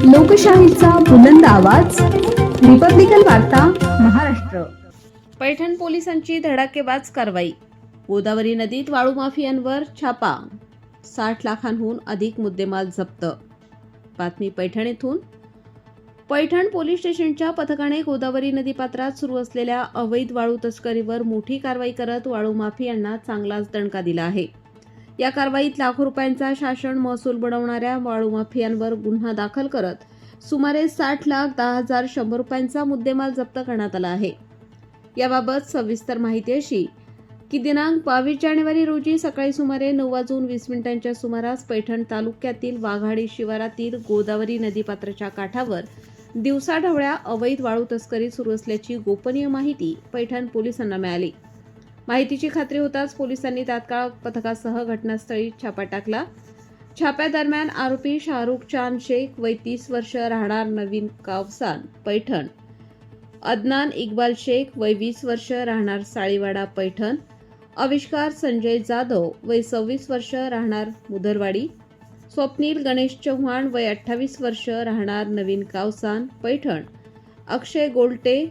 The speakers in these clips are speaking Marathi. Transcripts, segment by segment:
लोकशाहीचा बुलंद आवाज, रिपब्लिकन वार्ता, महाराष्ट्र. पैठण पोलिसांची धडाकेबाज कारवाई. गोदावरी नदीत वाळू माफियांवर छापा. 60 लाखांहून अधिक मुद्देमाल जप्त. बातमी पैठण येथून. पैठण पोलीस स्टेशनच्या पथकाने गोदावरी नदीपात्रात सुरू असलेल्या अवैध वाळू तस्करीवर मोठी कारवाई करत वाळू माफियांना चांगलाच दणका दिला आहे. या कारवाईत लाखो रुपयांचा शासन महसूल बुडवणाऱ्या वाळू माफियांवर गुन्हा दाखल करत सुमारे 60,10,100 रुपयांचा मुद्देमाल जप्त करण्यात आला आहे. याबाबत सविस्तर माहिती अशी की दिनांक 22 जानेवारी रोजी सकाळी सुमारे 9:20 सुमारास पैठण तालुक्यातील वाघाडी शिवारातील गोदावरी नदीपात्राच्या काठावर दिवसाढवळ्या अवैध वाळू तस्करी सुरू असल्याची गोपनीय माहिती पैठण पोलिसांना मिळाली. माहितीची खात्री होताच पोलिसांनी तात्काळ पथकासह घटनास्थळी छापा टाकला. छाप्यादरम्यान आरोपी शाहरुख चांद शेख वय 30 वर्ष राहणार नवीन कावसान पैठण, अदनान इक्बाल शेख वय 20 वर्ष राहणार साळीवाडा पैठण, आविष्कार संजय जाधव वय 26 वर्ष राहणार मुदरवाडी, स्वप्नील गणेश चव्हाण वय 28 वर्ष राहणार नवीन कावसान पैठण, अक्षय गोलटे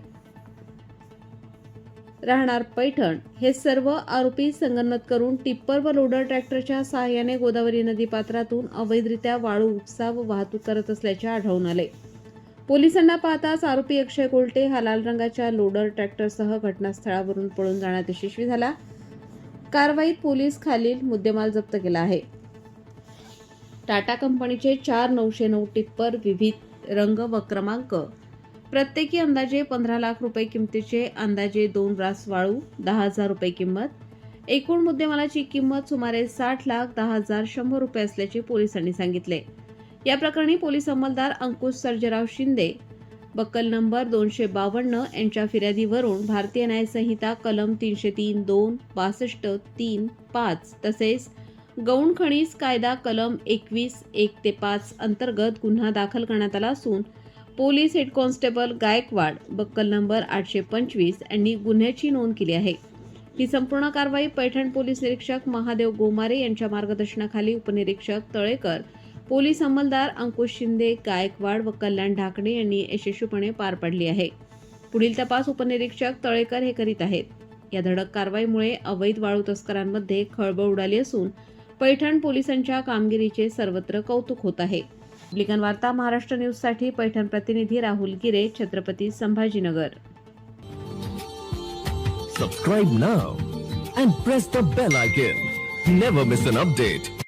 राहणार पैठण हे सर्व आरोपी संगनमत करून टिप्पर व लोडर ट्रॅक्टरच्या सहाय्याने गोदावरी नदीपात्रातून अवैधरित्या वाळू उपसा व वाहतूक करत असल्याचे आढळून आले. पोलिसांना पाहताच आरोपी अक्षय गोलटे हा लाल रंगाच्या लोडर ट्रॅक्टरसह घटनास्थळावरून पळून जाण्यात यशस्वी झाला. कारवाईत पोलीस खालील मुद्देमाल जप्त केला आहे. टाटा कंपनीचे 4 909 टिप्पर विविध रंग व क्रमांक, प्रत्येकी अंदाजे 15 लाख रुपये किमतीचे अंदाजे 2 रास वाळू, 10,000 रुपये किंमत. एकूण मुद्देमालाची किंमत सुमारे 60,10,100 रुपये असल्याचे पोलिसांनी सांगितले. या प्रकरणी पोलीस अंमलदार अंकुश सर्जेराव शिंदे, बक्कल नंबर 252 यांच्या फिर्यादीवरून भारतीय न्याय संहिता कलम 303(2), 62, 3, 5 तसेच गौण खनिज कायदा कलम 21(1 ते 5) अंतर्गत गुन्हा दाखल करण्यात आला असून पोलीस हेड कॉन्स्टेबल गायकवाड, बक्कल नंबर 825 यांनी गुन्ह्याची नोंद केली आहे. ही संपूर्ण कारवाई पैठण पोलीस निरीक्षक महादेव गोमारे यांच्या मार्गदर्शनाखाली उपनिरीक्षक तळेकर, पोलीस अंमलदार अंकुश शिंदे, गायकवाड व कल्याण ढाकणे यांनी यशस्वीपणे पार पाडली आहे. पुढील तपास उपनिरीक्षक तळेकर हे करीत आहेत. या धडक कारवाईमुळे अवैध वाळू तस्करांमध्ये खळबळ उडाली असून पैठण पोलिसांच्या कामगिरीचे सर्वत्र कौतुक होत आहे. रिपब्लिकन वार्ता महाराष्ट्र न्यूजसाठी पैठण प्रतिनिधी राहुल गिरे, Chhatrapati Sambhajinagar. Subscribe now and press the bell icon. Never miss an update.